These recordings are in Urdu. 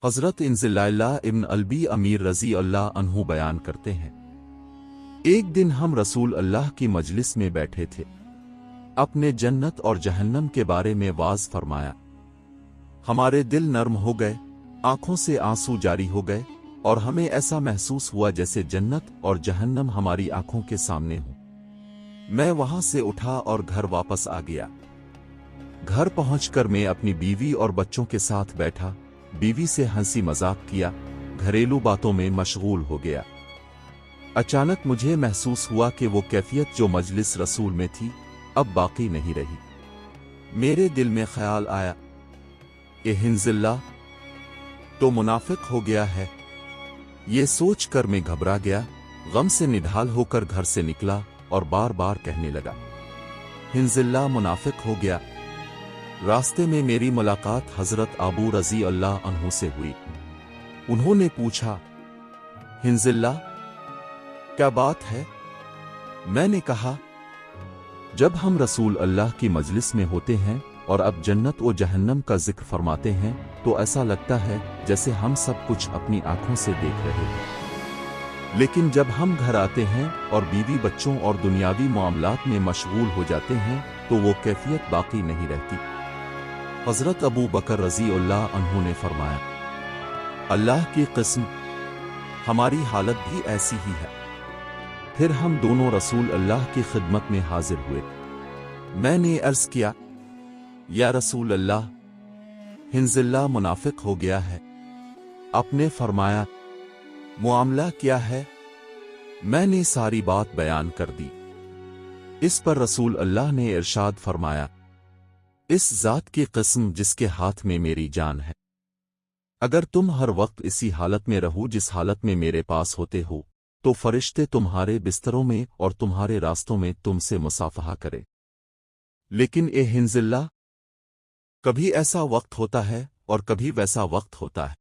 حضرت انزلاللہ ابن البی امیر رضی اللہ عنہ بیان کرتے ہیں، ایک دن ہم رسول اللہ کی مجلس میں بیٹھے تھے، اپنے جنت اور جہنم کے بارے میں واعظ فرمایا۔ ہمارے دل نرم ہو گئے، آنکھوں سے آنسو جاری ہو گئے، اور ہمیں ایسا محسوس ہوا جیسے جنت اور جہنم ہماری آنکھوں کے سامنے ہوں۔ میں وہاں سے اٹھا اور گھر واپس آ گیا۔ گھر پہنچ کر میں اپنی بیوی اور بچوں کے ساتھ بیٹھا، بیوی سے ہنسی مذاق کیا، گھریلو باتوں میں مشغول ہو گیا۔ اچانک مجھے محسوس ہوا کہ وہ کیفیت جو مجلس رسول میں تھی اب باقی نہیں رہی۔ میرے دل میں خیال آیا، کہ حنظلہ تو منافق ہو گیا ہے۔ یہ سوچ کر میں گھبرا گیا، غم سے نڈھال ہو کر گھر سے نکلا اور بار بار کہنے لگا، حنظلہ منافق ہو گیا۔ راستے میں میری ملاقات حضرت ابو رضی اللہ عنہ سے ہوئی۔ انہوں نے پوچھا، حنظلہ کیا بات ہے؟ میں نے کہا، جب ہم رسول اللہ کی مجلس میں ہوتے ہیں اور اب جنت و جہنم کا ذکر فرماتے ہیں تو ایسا لگتا ہے جیسے ہم سب کچھ اپنی آنکھوں سے دیکھ رہے ہیں، لیکن جب ہم گھر آتے ہیں اور بیوی بچوں اور دنیاوی معاملات میں مشغول ہو جاتے ہیں تو وہ کیفیت باقی نہیں رہتی۔ حضرت ابو بکر رضی اللہ عنہ نے فرمایا، اللہ کی قسم ہماری حالت بھی ایسی ہی ہے۔ پھر ہم دونوں رسول اللہ کی خدمت میں حاضر ہوئے۔ میں نے عرض کیا، یا رسول اللہ، حنظلہ منافق ہو گیا ہے۔ آپ نے فرمایا، معاملہ کیا ہے؟ میں نے ساری بات بیان کر دی۔ اس پر رسول اللہ نے ارشاد فرمایا، اس ذات کی قسم جس کے ہاتھ میں میری جان ہے، اگر تم ہر وقت اسی حالت میں رہو جس حالت میں میرے پاس ہوتے ہو تو فرشتے تمہارے بستروں میں اور تمہارے راستوں میں تم سے مصافحہ کرے۔ لیکن اے حنظلہ، کبھی ایسا وقت ہوتا ہے اور کبھی ویسا وقت ہوتا ہے۔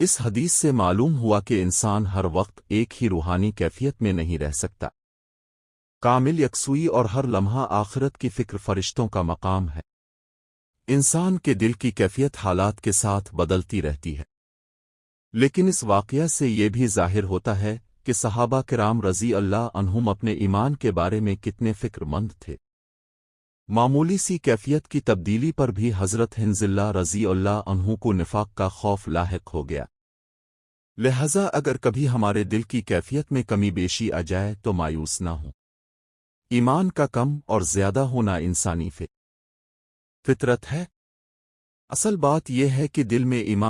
اس حدیث سے معلوم ہوا کہ انسان ہر وقت ایک ہی روحانی کیفیت میں نہیں رہ سکتا۔ کامل یکسوئی اور ہر لمحہ آخرت کی فکر فرشتوں کا مقام ہے۔ انسان کے دل کی کیفیت حالات کے ساتھ بدلتی رہتی ہے، لیکن اس واقعہ سے یہ بھی ظاہر ہوتا ہے کہ صحابہ کرام رضی اللہ عنہم اپنے ایمان کے بارے میں کتنے فکر مند تھے۔ معمولی سی کیفیت کی تبدیلی پر بھی حضرت حنظلہ رضی اللہ عنہ کو نفاق کا خوف لاحق ہو گیا۔ لہذا اگر کبھی ہمارے دل کی کیفیت میں کمی بیشی آ جائے تو مایوس نہ ہوں۔ ایمان کا کم اور زیادہ ہونا انسانی فطرت ہے۔ اصل بات یہ ہے کہ دل میں ایمان